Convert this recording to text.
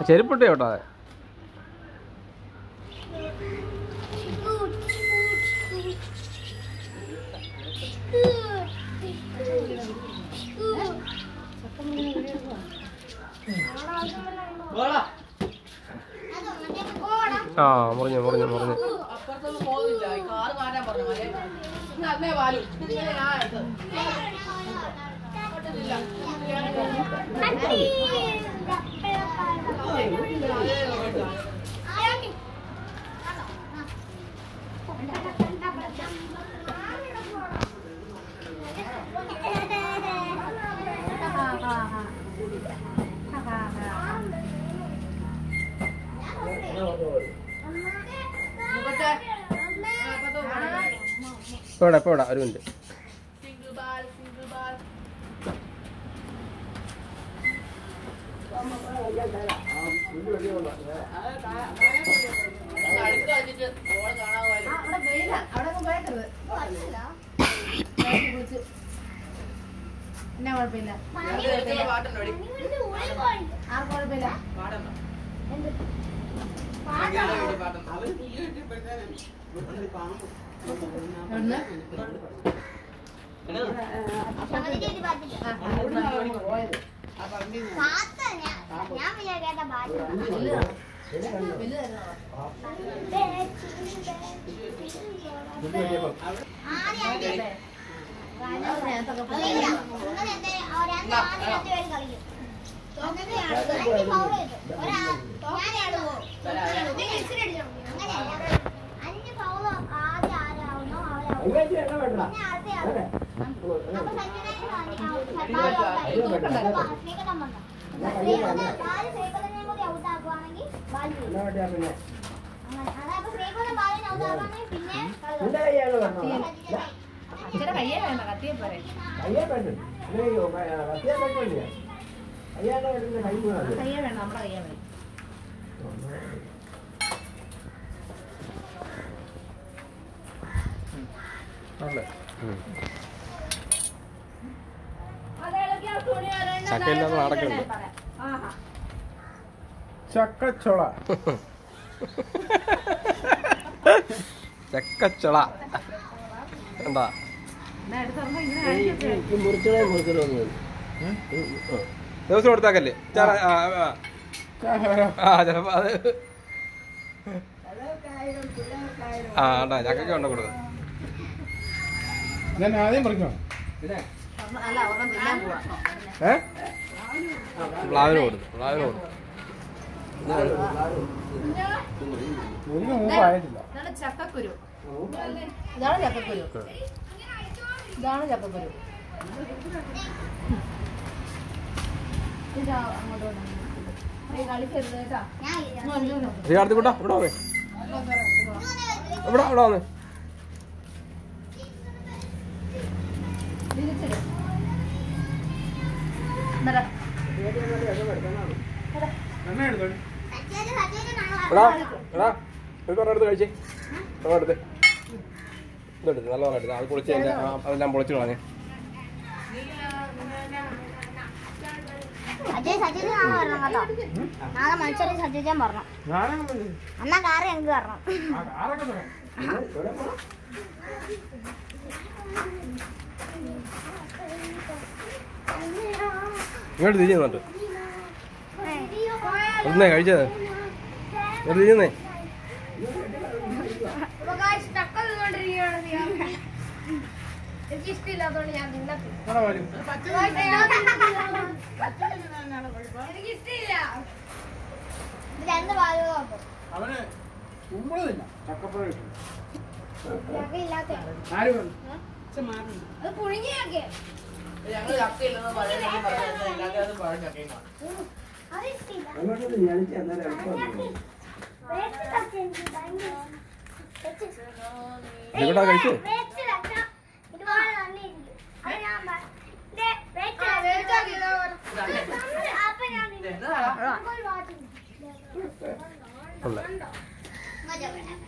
ചെരുപ്പിട്ടേ കേട്ടോ. ആ മുറിഞ്ഞു മുറിഞ്ഞു മുറിഞ്ഞു. പോടാ ഒരു മിനിറ്റ്. ചക്കയില്ലാതെ നടക്കണ്ടേ? ചക്കച്ചോള ചക്കച്ചോള എന്താ ദിവസം കൊടുത്താക്കല്ലേ? ചിലപ്പോ അത് ചക്കൊക്കെ ഉണ്ടോ കൊടുക്കും. ആദ്യം പറിക്കണം. പ്ലാവിന് കൊടുത്തു. പ്ലാവിന് കൊടുത്തു. ചക്കക്കുരു. ഇതാണ് ചക്കക്കുരു. ഇതാണ് ചക്കക്കുരു. കൂട്ടാ ഇവിടെ വന്നേ. ഇവിടെ ഇവിടെ വന്നേ. എടുത്ത് കഴിച്ചേ. എടുത്ത് ഇതെടുത്ത് നല്ല എടുത്ത് അത് പൊളിച്ച് അതെല്ലാം പൊളിച്ചു കളഞ്ഞേ. ഇങ്ങോട്ട് തിരിഞ്ഞു വന്നിട്ട് ഒന്നേ കഴിച്ചത് തിരിഞ്ഞേ. എനിക്കിഷ്ടമില്ലാത്തോണ്ട് ഞാൻ എനിക്കിഷ്ടമില്ല. രണ്ട് ഭാഗം അവന് കുമ്പളമില്ല ചക്കപ്പഴം ഇല്ലാത്ത അത് പുഴുങ്ങിയൊക്കെ ഞങ്ങൾ ചക്കയില്ലെന്ന് പറയുന്നത് അതിഷ്ടില്ല. അങ്ങോട്ടൊന്ന് ഞണിച്ച് അന്നേരം എളുപ്പമാണ്. വേസ്റ്റ് എനിക്ക് ഭയങ്കര ഇതെവിടാ കഴിച്ചേ? വേസ്റ്റ് വെക്കാം. ഇതുപോലെ തന്നെ ഇരിക്കും. അത് ഞാൻ ദേ വേസ്റ്റ് അപ്പൊ ഞാൻ എന്നതാ ഒരു വാച്ച് ഉള്ള മജ വേണം.